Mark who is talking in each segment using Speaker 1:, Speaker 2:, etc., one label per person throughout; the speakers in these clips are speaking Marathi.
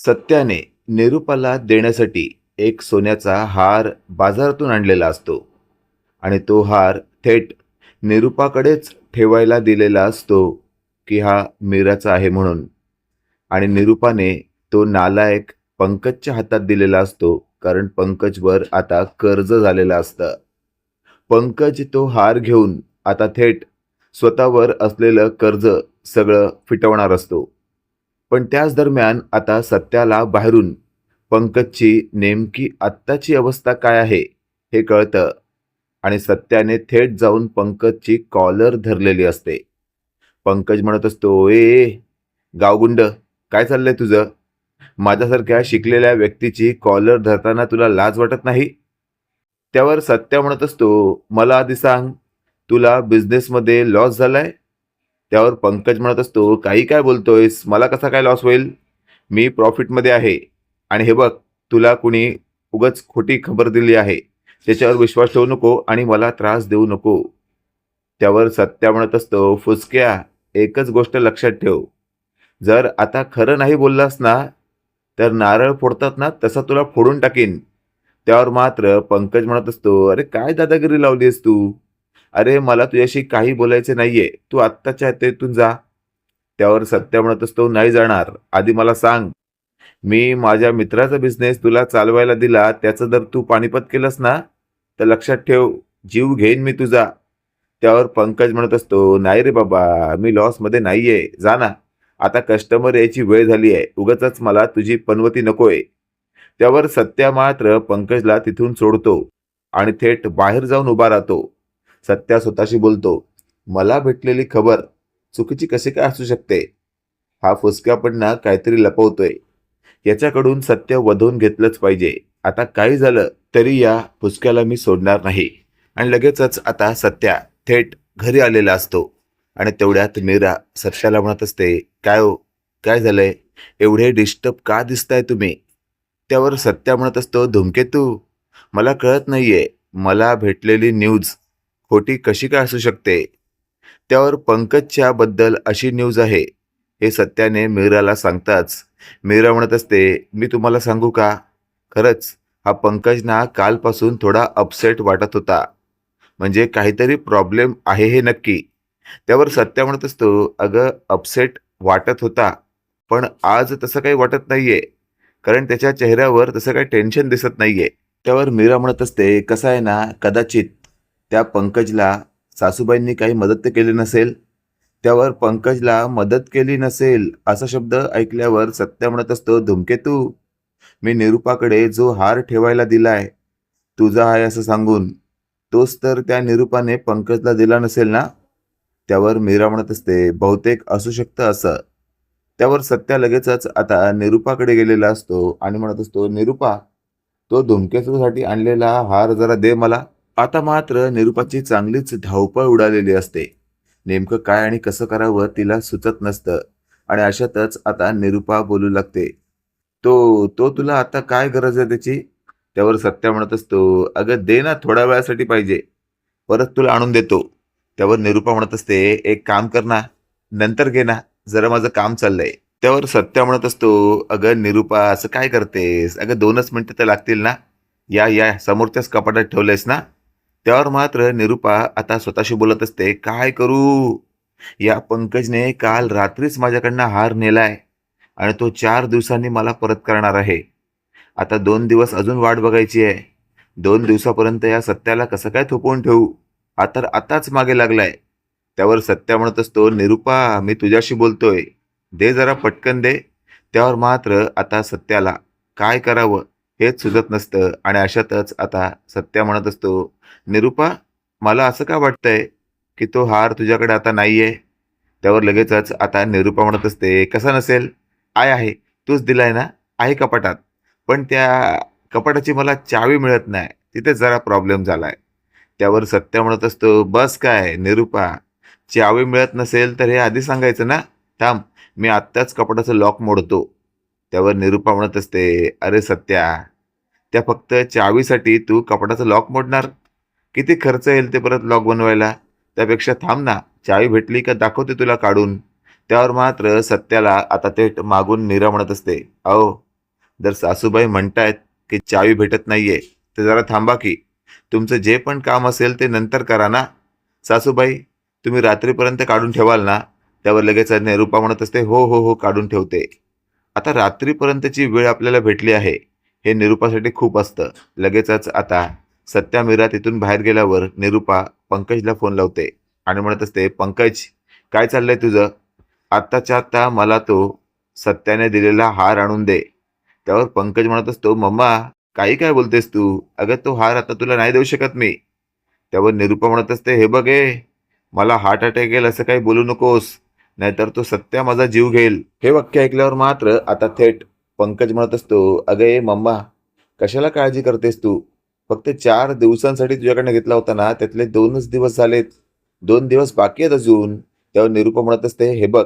Speaker 1: सत्याने निरूपाला देण्यासाठी एक सोन्याचा हार बाजारातून आणलेला असतो आणि तो हार थेट निरूपाकडेच ठेवायला दिलेला असतो की हा मीराचा आहे म्हणून. आणि निरूपाने तो नालायक पंकजच्या हातात दिलेला असतो, कारण पंकजवर आता कर्ज झालेलं असतं. पंकज तो हार घेऊन आता थेट स्वतःवर असलेलं कर्ज सगळं फिटवणार असतो. पण त्याच दरम्यान आता सत्याला बाहेरून पंकजची नेमकी आत्ताची अवस्था काय आहे हे कळतं आणि सत्याने थेट जाऊन पंकजची कॉलर धरलेली असते. पंकज म्हणत असतो, ए गावगुंड, काय चाललंय तुझं? माझ्यासारख्या शिकलेल्या व्यक्तीची कॉलर धरताना तुला लाज वाटत नाही? त्यावर सत्या म्हणत असतो, मला आधी सांग, तुला बिझनेसमध्ये लॉस झालाय? त्यावर पंकज म्हणत असतो, काही काय बोलतोयस? मला कसा काय लॉस होईल? मी प्रॉफिटमध्ये आहे. आणि हे बघ, तुला कुणी उगाच खोटी खबर दिली आहे, त्याच्यावर विश्वास ठेवू नको आणि मला त्रास देऊ नको. त्यावर सत्या म्हणत असतो, फुसक्या, एकच गोष्ट लक्षात ठेव, जर आता खरं नाही बोललास ना, तर नारळ फोडतात ना तसा तुला फोडून टाकीन. त्यावर मात्र पंकज म्हणत असतो, अरे काय दादागिरी लावलीस तू? अरे मला तुझ्याशी काही बोलायचे नाहीये, तू आत्ताच्या आत्ता इथून जा. त्यावर सत्या म्हणत असतो, नाही जाणार, आधी मला सांग, मी माझ्या मित्राचा बिझनेस तुला चालवायला दिला, त्याचं जर तू पानिपत केलंस ना, तर लक्षात ठेव, जीव घेईन मी तुझा. त्यावर पंकज म्हणत असतो, नाही रे बाबा, मी लॉसमध्ये नाहीये, जा ना. आता कस्टमर यायची वेळ झाली आहे, उगाचच मला तुझी पनवती नकोय. त्यावर सत्या मात्र पंकजला तिथून सोडतो आणि थेट बाहेर जाऊन उभा राहतो. सत्या स्वतःशी बोलतो, मला भेटलेली खबर चुकीची कशी काय असू शकते? हा फुसका पण ना काहीतरी लपवतोय. याच्याकडून सत्य वधवून घेतलंच पाहिजे. आता काही झालं तरी या फुसक्याला मी सोडणार नाही. आणि लगेचच आता सत्या थेट घरी आलेला असतो आणि तेवढ्यात मीरा सत्याला म्हणत असते, काय हो, काय झालंय? एवढे डिस्टर्ब का दिसताय तुम्ही? त्यावर सत्या म्हणत असतो, धूमकेतू, मला कळत नाहीये, मला भेटलेली न्यूज खोटी कशी काय असू शकते? त्यावर पंकजच्या बद्दल अशी न्यूज आहे, हे सत्याने मीराला सांगताच मीरा म्हणत असते, मी तुम्हाला सांगू का, खरंच हा पंकज ना कालपासून थोडा अपसेट वाटत होता, म्हणजे काहीतरी प्रॉब्लेम आहे हे नक्की. त्यावर सत्या म्हणत असतो, अगं अपसेट वाटत होता, पण आज तसं काही वाटत नाहीये, कारण त्याच्या चेहऱ्यावर तसं काही टेन्शन दिसत नाहीये. त्यावर मीरा म्हणत असते, कसं आहे ना, कदाचित त्या पंकजला सासूबाईंनी काही मदत तर केली नसेल. त्यावर पंकजला मदत केली नसेल असा शब्द ऐकल्यावर सत्या म्हणत असतो, धूमकेतू, मी निरूपाकडे जो हार ठेवायला दिलाय, तुझा आहे असं सांगून, तोच तर त्या निरूपाने पंकजला दिला नसेल ना? त्यावर मीरा म्हणत असते, बहुतेक असू शकतं असं. त्यावर सत्या लगेचच आता निरूपाकडे गेलेला असतो आणि म्हणत असतो, निरूपा, तो धूमकेतूसाठी आणलेला हार जरा दे मला. आता मात्र निरूपाची चांगलीच धावपळ उडालेली असते. नेमकं काय आणि कसं करावं तिला सुचत नसतं आणि अशातच आता निरूपा बोलू लागते, तो तो तुला आता काय गरज आहे त्याची? त्यावर सत्या म्हणत असतो, अगं दे ना, थोड्या वेळासाठी पाहिजे, परत तुला आणून देतो. त्यावर निरूपा म्हणत असते, एक काम कर ना, नंतर घे ना, जरा माझं काम चाललंय. त्यावर सत्या म्हणत असतो, अगं निरूपा, असं काय करतेस? अगं 2च मिनिटं तर लागतील ना, या या, समोरच्याच कपाटात ठेवलंयस ना? त्यावर मात्र निरूपा आता स्वतःशी बोलत असते, काय करू? या पंकजने काल रात्रीच माझ्याकडनं हार नेलाय आणि तो 4 दिवसांनी मला परत करणार आहे. आता 2 दिवस अजून वाट बघायची आहे. 2 दिवसापर्यंत या सत्याला कसं काय थोपवून ठेवू? हा तर आताच मागे लागलाय. त्यावर सत्या म्हणत असतो, निरूपा, मी तुझ्याशी बोलतोय, दे जरा, पटकन दे. त्यावर मात्र आता सत्याला काय करावं हेच सुचत नसतं आणि अशातच आता सत्या म्हणत असतो, निरूपा, मला असं का वाटतंय की तो हार तुझ्याकडे आता नाहीये? त्यावर लगेचच आता निरूपा म्हणत असते, कसा नसेल? आहे, तूच दिलाय ना, आहे कपाटात. पण त्या कपाटाची मला चावी मिळत नाही, तिथे जरा प्रॉब्लेम झालाय. त्यावर सत्य म्हणत असतो, बस काय निरूपा, चावी मिळत नसेल तर हे आधी सांगायचं ना. थांब, मी आत्ताच कपाटाचं लॉक मोडतो. त्यावर निरूपा म्हणत असते, अरे सत्या, त्या फक्त चावीसाठी तू कपाटाचं लॉक मोडणार? किती खर्च येईल ते परत लॉक बनवायला? त्यापेक्षा थांब ना, चावी भेटली का दाखवते तुला काढून. त्यावर मात्र सत्याला आता थेट मागून मीरा म्हणत असते, अहो, जर सासूबाई म्हणतायत की चावी भेटत नाहीये, तर जरा थांबा की. तुमचं जे पण काम असेल ते नंतर करा ना. सासूबाई, तुम्ही रात्रीपर्यंत काढून ठेवाल ना? त्यावर लगेच निरूपा म्हणत असते, "हो, हो, हो, काढून ठेवते." आता रात्रीपर्यंतची वेळ आपल्याला भेटली आहे, हे निरूपासाठी खूप असतं. लगेचच आता सत्या मीरा तिथून बाहेर गेल्यावर निरूपा पंकजला फोन लावते आणि म्हणत असते, "पंकज, काय चाललंय तुझं? आत्ताच्या आत्ता मला तो सत्याने दिलेला हार आणून दे." त्यावर पंकज म्हणत असतो, "मम्मा, काही काय बोलतेस तू? अगं तो हार आता तुला नाही देऊ शकत मी." त्यावर निरूपा म्हणत असते, "हे बघ मला हार्ट अटॅक येईल असं काही बोलू नकोस, नाहीतर तो सत्या माझा जीव घेईल." हे वाक्य ऐकल्यावर मात्र आता थेट पंकज म्हणत असतो, "अगं मम्मा, कशाला काळजी करतेस तू? फक्त 4 दिवसांसाठी तुझ्याकडनं घेतला होता ना, त्यातले 2च दिवस झालेत. 2 दिवस बाकी आहेत अजून." त्यावर निरूपा म्हणत असते, "हे बघ,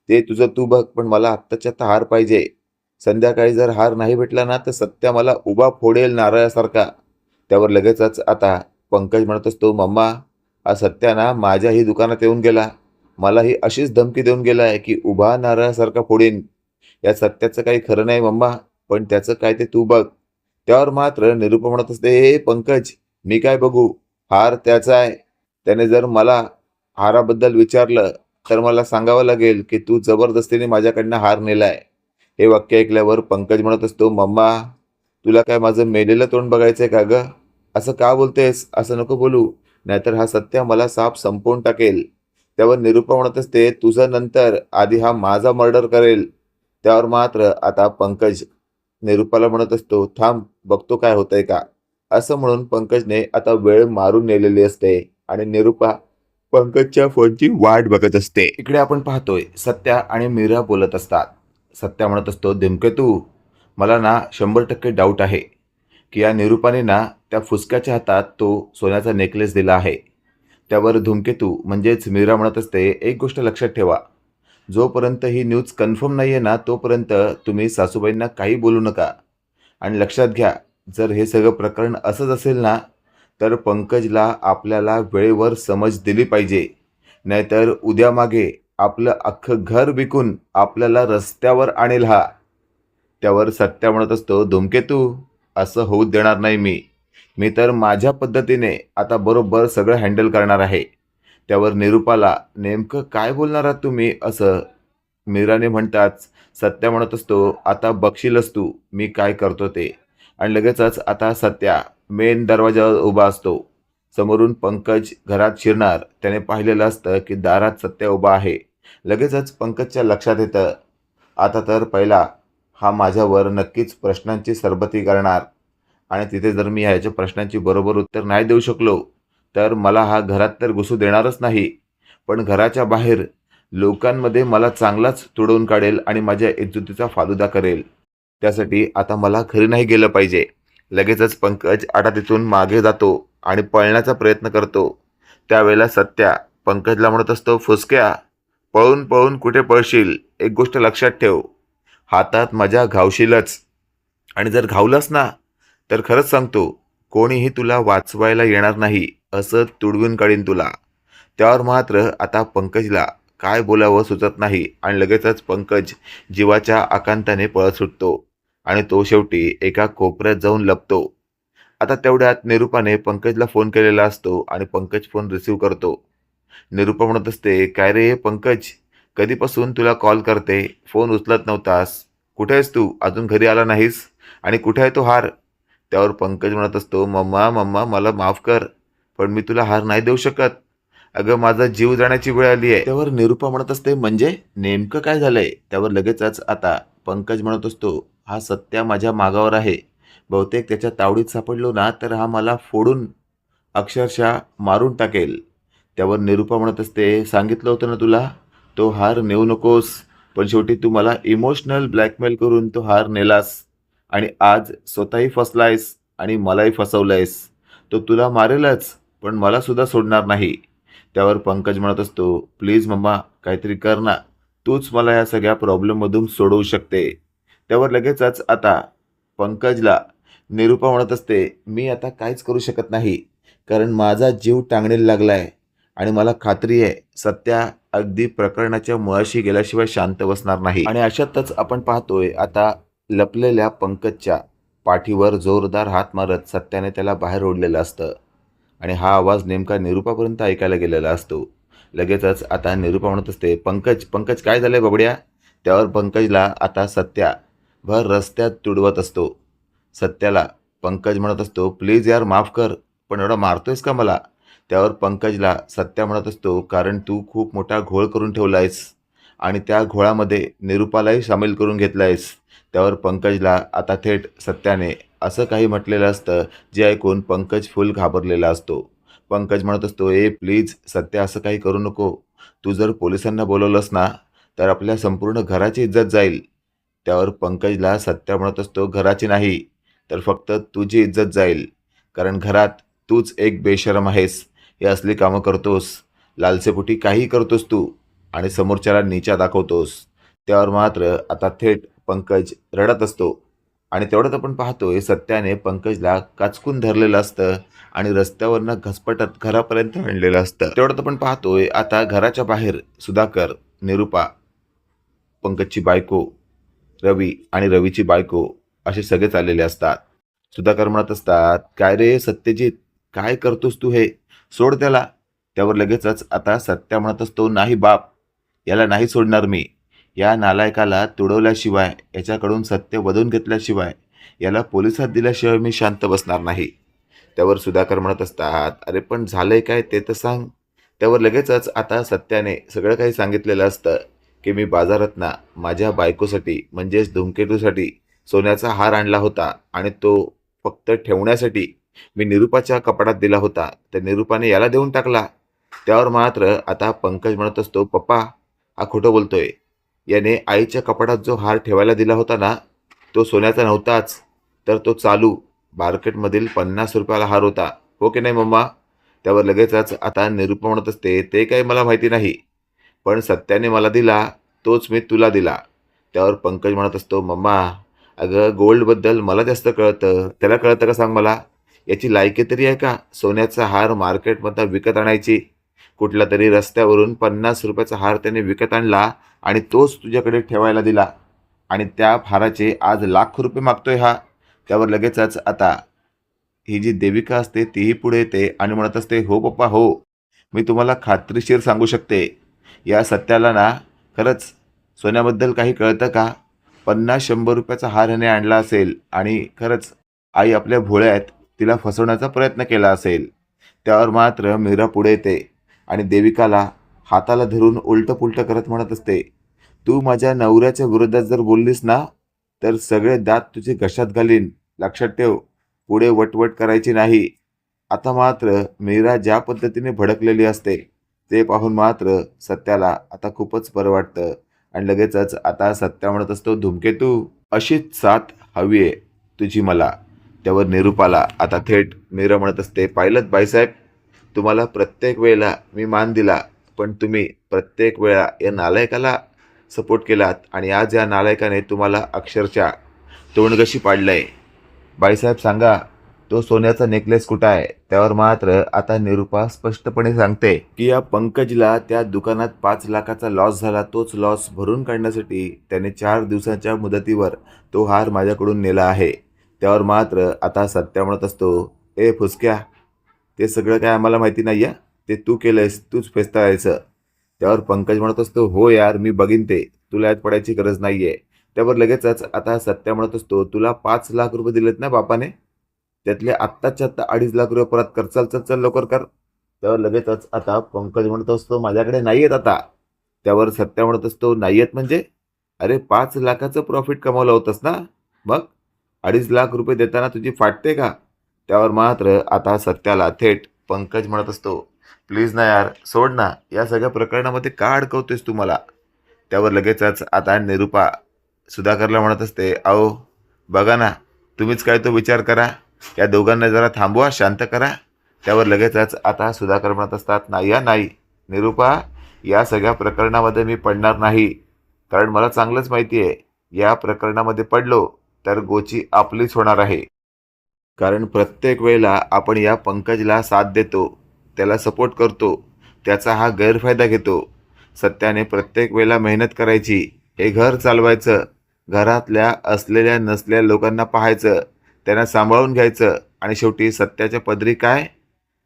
Speaker 1: ते तुझं तू बघ, पण मला आत्ताच्या आत्ता हार पाहिजे. संध्याकाळी जर हार नाही भेटला ना, तर सत्या मला उभा फोडेल नारळासारखा." त्यावर लगेचच आता पंकज म्हणत असतो, "मम्मा, हा सत्या ना माझ्याही दुकानात येऊन गेला. मलाही अशीच धमकी देऊन गेलाय की उभा नारळासारखा फोडीन. या सत्याचं काही खरं नाही मम्मा, पण त्याचं काय ते तू बघ." त्यावर मात्र निरूपा म्हणत असते, "हे पंकज, मी काय बघू? हार त्याचा आहे. त्याने जर मला हाराबद्दल विचारलं, तर मला सांगावं लागेल की तू जबरदस्तीने माझ्याकडनं हार नेलाय." हे वाक्य ऐकल्यावर पंकज म्हणत असतो, "मम्मा, तुला काय माझं मेलेलं तोंड बघायचंय का गं? असं का बोलतेस? असं नको बोलू, नाहीतर हा सत्या मला साप संपवून टाकेल." त्यावर निरूपा म्हणत असते, "तुझं नंतर, आधी हा माझा मर्डर करेल." त्यावर मात्र आता पंकज निरूपाला म्हणत असतो, "थांब, बघतो काय होतंय का." असं म्हणून पंकजने आता वेळ मारून नेलेली असते आणि निरूपा पंकजच्या फोनची वाट बघत असते. इकडे आपण पाहतोय सत्या आणि मीरा बोलत असतात. सत्या म्हणत असतो, "धूमकेतू, मला ना 100% डाऊट आहे की या निरूपाने ना त्या फुसक्याच्या हातात तो सोन्याचा नेकलेस दिला आहे." त्यावर धूमकेतू म्हणजेच मीरा म्हणत असते, "एक गोष्ट लक्षात ठेवा, जोपर्यंत ही न्यूज कन्फर्म नाही आहे ना, तोपर्यंत तुम्ही सासूबाईंना काही बोलू नका. आणि लक्षात घ्या, जर हे सगळं प्रकरण असंच असेल ना, तर पंकजला आपल्याला वेळेवर समज दिली पाहिजे. नाहीतर उद्या मागे आपलं अख्खं घर विकून आपल्याला रस्त्यावर आणेल हा." त्यावर सत्या म्हणत असतो, "धूमकेतू, असं होऊ देणार नाही मी. मी तर माझ्या पद्धतीने आता बरोबर सगळं हँडल करणार आहे." त्यावर निरूपाला, "नेमकं काय बोलणार आहात तुम्ही असं?" मीराने म्हणताच सत्या म्हणत असतो, "आता बघशीलच तू मी काय करतो ते." आणि लगेचच आता सत्या मेन दरवाजावर उभा असतो. समोरून पंकज घरात शिरणार त्याने पाहिलेलं असतं की दारात सत्या उभा आहे. लगेचच पंकजच्या लक्षात येतं, आता तर पहिला हा माझ्यावर नक्कीच प्रश्नांची सरबती करणार आणि तिथे जर मी ह्याच्या प्रश्नांची बरोबर उत्तर नाही देऊ शकलो, तर मला हा घरात तर घुसू देणारच नाही, पण घराच्या बाहेर लोकांमध्ये मला चांगलाच तुडवून काढेल आणि माझ्या इज्जतीचा फालुदा करेल. त्यासाठी आता मला घरी नाही गेलं पाहिजे." लगेचच पंकज आता तिथून मागे जातो आणि पळण्याचा प्रयत्न करतो. त्यावेळेला सत्या पंकजला म्हणत असतो, "फुसक्या, पळून पळून कुठे पळशील? एक गोष्ट लक्षात ठेव, हातात माझ्या घावशीलच. आणि जर घावलंस ना, तर खरंच सांगतो, कोणीही तुला वाचवायला येणार नाही, असं तुडवून काढीन तुला." त्यावर मात्र आता पंकजला काय बोलावं सुचत नाही आणि लगेचच पंकज जीवाच्या आकांताने पळत सुटतो आणि तो शेवटी एका कोपऱ्यात जाऊन लपतो. आता तेवढ्यात निरूपाने पंकजला फोन केलेला असतो आणि पंकज फोन रिसीव्ह करतो. निरूपा म्हणत असते, "काय रे पंकज, कधीपासून तुला कॉल करते, फोन उचलत नव्हतास. कुठे आहेस तू? अजून घरी आला नाहीस? आणि कुठे आहे तो हार?" त्यावर पंकज म्हणत असतो, "मम्मा, मम्मा, मला माफ कर, पण मी तुला हार नाही देऊ शकत. अगं माझा जीव जाण्याची वेळ आली आहे." त्यावर निरूपा म्हणत असते, "म्हणजे नेमकं काय झालंय?" त्यावर लगेचच आता पंकज म्हणत असतो, "हा सत्या माझ्या मागावर आहे. बहुतेक त्याच्या तावडीत सापडलो ना, तर हा मला फोडून अक्षरशः मारून टाकेल." त्यावर निरूपा म्हणत असते, "सांगितलं होतं ना तुला, तो हार नेऊ नकोस, पण शेवटी तू मला इमोशनल ब्लॅकमेल करून तो हार नेलास आणि आज स्वतःही फसलायस आणि मलाही फसवलंयस. तो तुला मारेलच, पण मला सुद्धा सोडणार नाही." त्यावर पंकज म्हणत असतो, "प्लीज मम्मा, काहीतरी कर ना. तूच मला या सगळ्या प्रॉब्लेममधून सोडवू शकते." त्यावर लगेचच आता पंकजला निरूपा म्हणत असते, "मी आता काहीच करू शकत नाही, कारण माझा जीव टांगणीला लागलाय आणि मला खात्री आहे सत्या अगदी प्रकरणाच्या मुळाशी गेल्याशिवाय शांत बसणार नाही." आणि अशातच आपण पाहतोय आता लपलेल्या पंकजच्या पाठीवर जोरदार हात मारत सत्याने त्याला बाहेर ओढलेलं असतं आणि हा आवाज नेमका निरुपापर्यंत ऐकायला गेलेला असतो. लगेचच आता निरुपा म्हणत असते, पंकज पंकज काय झालंय बबड्या? त्यावर पंकजला आता सत्या भर रस्त्यात तुडवत असतो. सत्याला पंकज म्हणत असतो, प्लीज यार माफ कर, पण एवढा मारतोयस का मला? त्यावर पंकजला सत्या म्हणत असतो, कारण तू खूप मोठा घोळ करून ठेवला आहेस आणि त्या घोळामध्ये निरुपालाही सामील करून घेतला आहेस. त्यावर पंकजला आता थेट सत्याने असं काही म्हटलेलं असतं जे ऐकून पंकज फुल घाबरलेला असतो. पंकज म्हणत असतो, ए प्लीज सत्या असं काही करू नको. तू जर पोलिसांना बोलवलंस ना तर आपल्या संपूर्ण घराची इज्जत जाईल. त्यावर पंकजला सत्या म्हणत असतो, घराची नाही तर फक्त तुझी इज्जत जाईल. कारण घरात तूच एक बेशरम आहेस. हे असली कामं करतोस, लालसेपोटी काहीही करतोस तू आणि समोरच्याला नीचा दाखवतोस. त्यावर मात्र आता थेट पंकज रडत असतो आणि तेवढ्यात आपण पाहतोय सत्याने पंकजला काचकून धरलेलं असतं आणि रस्त्यावरनं घसपटत घरापर्यंत आणलेलं असतं. तेवढ्यात आपण पाहतोय आता घराच्या बाहेर सुधाकर, निरुपा, पंकजची बायको, रवी आणि रवीची बायको असे सगळे चाललेले असतात. सुधाकर म्हणत असतात, काय रे सत्यजित, काय करतोस तू हे? सोड त्याला. त्यावर लगेचच आता सत्या म्हणत असतो, नाही बाप, याला नाही सोडणार मी. या नालायकाला तुडवल्याशिवाय, याच्याकडून सत्य वधून घेतल्याशिवाय, याला पोलिसात दिल्याशिवाय मी शांत बसणार नाही. त्यावर सुधाकर म्हणत असतात, अरे पण झालंय काय ते तर सांग. त्यावर लगेचच आता सत्याने सगळं काही सांगितलेलं असतं की मी बाजारात ना माझ्या बायकोसाठी म्हणजेच धूमकेतूसाठी सोन्याचा हार आणला होता आणि तो फक्त ठेवण्यासाठी मी निरुपाच्या कपाटात दिला होता. तर निरुपाने याला देऊन टाकला. त्यावर मात्र आता पंकज म्हणत असतो, पप्पा हा खोटं बोलतोय. याने आईच्या कपाटात जो हार ठेवायला दिला होता ना तो सोन्याचा नव्हताच, तर तो चालू मार्केटमधील 50 रुपयाला हार होता. हो की नाही मम्मा? त्यावर लगेचच आता निरुपा म्हणत असते, ते काही मला माहिती नाही, पण सत्याने मला दिला तोच मी तुला दिला. त्यावर पंकज म्हणत असतो, मम्मा अगं गोल्डबद्दल मला जास्त कळतं, त्याला कळतं का सांग मला? याची लायकी तरी आहे का सोन्याचा हार मार्केटमधनं विकत आणायची? कुठला तरी रस्त्यावरून 50 रुपयाचा हार त्याने विकत आणला आणि तोच तुझ्याकडे ठेवायला दिला आणि त्या हाराचे आज लाख रुपये मागतोय हा. त्यावर लगेचच आता ही जी देविका असते तीही पुढे येते आणि म्हणत असते, हो पप्पा हो, मी तुम्हाला खात्रीशीर सांगू शकते, या सत्याला ना खरंच सोन्याबद्दल काही कळतं का? 50-100 रुपयाचा हार ह्याने आणला असेल आणि खरंच आई आपल्या भोळ्या आहेत, तिला फसवण्याचा प्रयत्न केला असेल. त्यावर मात्र मीरा पुढे येते आणि देविकाला हाताला धरून उलटं पुलटं करत म्हणत असते, तू माझ्या नवऱ्याच्या विरोधात जर बोललीस ना तर सगळे दात तुझे घशात घालीन, लक्षात ठेव. पुढे वटवट करायची नाही. आता मात्र मीरा ज्या पद्धतीने भडकलेली असते ते पाहून मात्र सत्याला आता खूपच बरं वाटतं आणि लगेचच आता सत्या म्हणत असतो, धूमकेतू अशीच साथ हवी आहे तुझी मला. त्यावर निरुपाला आता थेट मीरा म्हणत असते, पाहिलंत बाईसाहेब, तुम्हाला प्रत्येक वेळेला मी मान दिला, पण तुम्ही प्रत्येक वेळा या नालायकाला सपोर्ट केलात आणि आज या नालायकाने तुम्हाला अक्षरशः तोंडघशी पाडलंय. बाईसाहेब सांगा, तो सोन्याचा नेकलेस कुठं आहे? त्यावर मात्र आता निरुपा स्पष्टपणे सांगते की या पंकजला त्या दुकानात 5 लाखाचा लॉस झाला, तोच लॉस भरून काढण्यासाठी त्याने 4 दिवसाच्या मुदतीवर तो हार माझ्याकडून नेला आहे. त्यावर मात्र आता सत्या म्हणत असतो, ए फुसक्या, ते सगळं काय आम्हाला माहिती नाही आहे, ते तू केलंयस, तूच फेसतायचं. त्यावर पंकज म्हणत असतो, हो यार मी बघीन ते, तुला यात पडायची गरज नाही आहे. त्यावर लगेचच आता सत्या म्हणत असतो, तुला 5 लाख रुपये दिलेत ना बापाने, त्यातले आत्ताच्या आत्ता 2.5 लाख रुपये परत कर, चल चल चल लवकर कर. त्यावर लगेचच आता पंकज म्हणत असतो, माझ्याकडे नाही आहेत आता. त्यावर सत्या म्हणत असतो, नाही आहेत म्हणजे? अरे 5 लाखाचं प्रॉफिट कमावलं होतंस ना, मग 2.5 लाख रुपये देताना तुझी फाटते का? त्यावर मात्र आता सत्याला थेट पंकज म्हणत असतो, प्लीज ना यार, सोड ना, या सगळ्या प्रकरणामध्ये का अडकवतोयस तू मला? त्यावर लगेचच आता निरुपा सुधाकरला म्हणत असते, अहो बघा ना, तुम्हीच काय तो विचार करा, या दोघांना जरा थांबवा, शांत करा. त्यावर लगेचच आता सुधाकर म्हणत असतात, नाही या नाही निरुपा, या सगळ्या प्रकरणामध्ये मी पडणार नाही. कारण मला चांगलंच माहिती आहे, या प्रकरणामध्ये पडलो तर गोची आपलीच होणार आहे. कारण प्रत्येक वेळेला आपण या पंकजला साथ देतो, त्याला सपोर्ट करतो, त्याचा हा गैरफायदा घेतो. सत्याने प्रत्येक वेळेला मेहनत करायची, हे घर चालवायचं, घरातल्या असलेल्या नसलेल्या लोकांना पाहायचं, त्यांना सांभाळून घ्यायचं आणि शेवटी सत्याच्या पदरी काय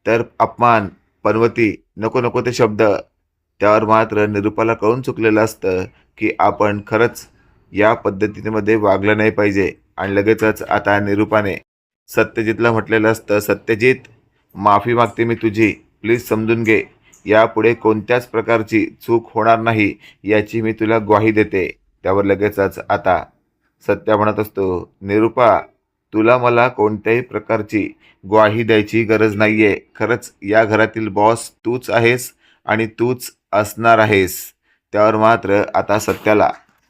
Speaker 1: तर अपमान, पनवती, नको नको ते शब्द. त्यावर मात्र निरूपाला कळून चुकलेलं असतं की आपण खरंच या पद्धतीमध्ये वागलं नाही पाहिजे. आणि लगेचच आता निरूपाने सत्यजितला म्हटलेलं असतं, सत्यजित माफी मागते मी तुझी, प्लीज समजून घे. यापुढे कोणत्याच प्रकारची चूक होणार नाही याची मी तुला ग्वाही देते. त्यावर लगेचच आता सत्या म्हणत असतो, निरूपा तुला मला कोणत्याही प्रकारची ग्वाही द्यायची गरज नाही आहे. खरंच या घरातील बॉस तूच आहेस आणि तूच असणार आहेस. त्यावर मात्र आता सत्याला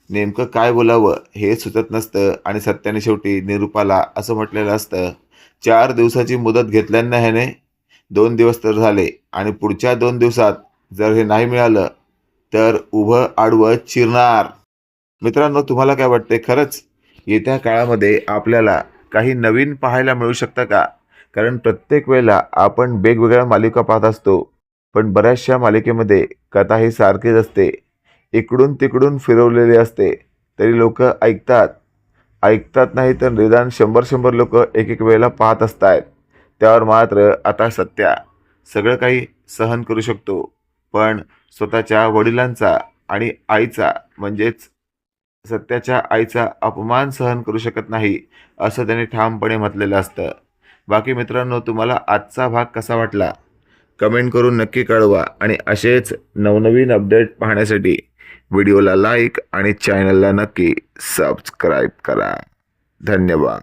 Speaker 1: नेमकं काय बोलावं हे सुचत नसतं आणि सत्याने शेवटी निरूपाला असं म्हटलेलं असतं, 4 दिवसाची मुदत घेतल्यानं ह्याने 2 दिवस तर झाले आणि पुढच्या 2 दिवसात जर हे नाही मिळालं तर उभं आडवं चिरणार. मित्रांनो, तुम्हाला काय वाटते? खरंच येत्या काळामध्ये आपल्याला काही नवीन पाहायला मिळू शकतं का? कारण प्रत्येक वेळेला आपण वेगवेगळ्या मालिका पाहत असतो, पण बऱ्याचशा मालिकेमध्ये कथा ही सारखीच असते. इकडून तिकडून फिरवलेली असते, तरी लोक ऐकतात नाही तर निदान 100 लोक एक एक वेळेला पाहत असतात. त्यावर मात्र आता सत्या सगळं काही सहन करू शकतो, पण स्वतःच्या वडिलांचा आणि आईचा म्हणजेच सत्याच्या आईचा अपमान सहन करू शकत नाही, असं त्याने ठामपणे म्हटलेलं असतं. बाकी मित्रांनो, तुम्हाला आजचा भाग कसा वाटला कमेंट करून नक्की कळवा आणि असेच नवनवीन अपडेट पाहण्यासाठी व्हिडिओला लाईक आणि चॅनलला नक्की सबस्क्राईब करा. धन्यवाद.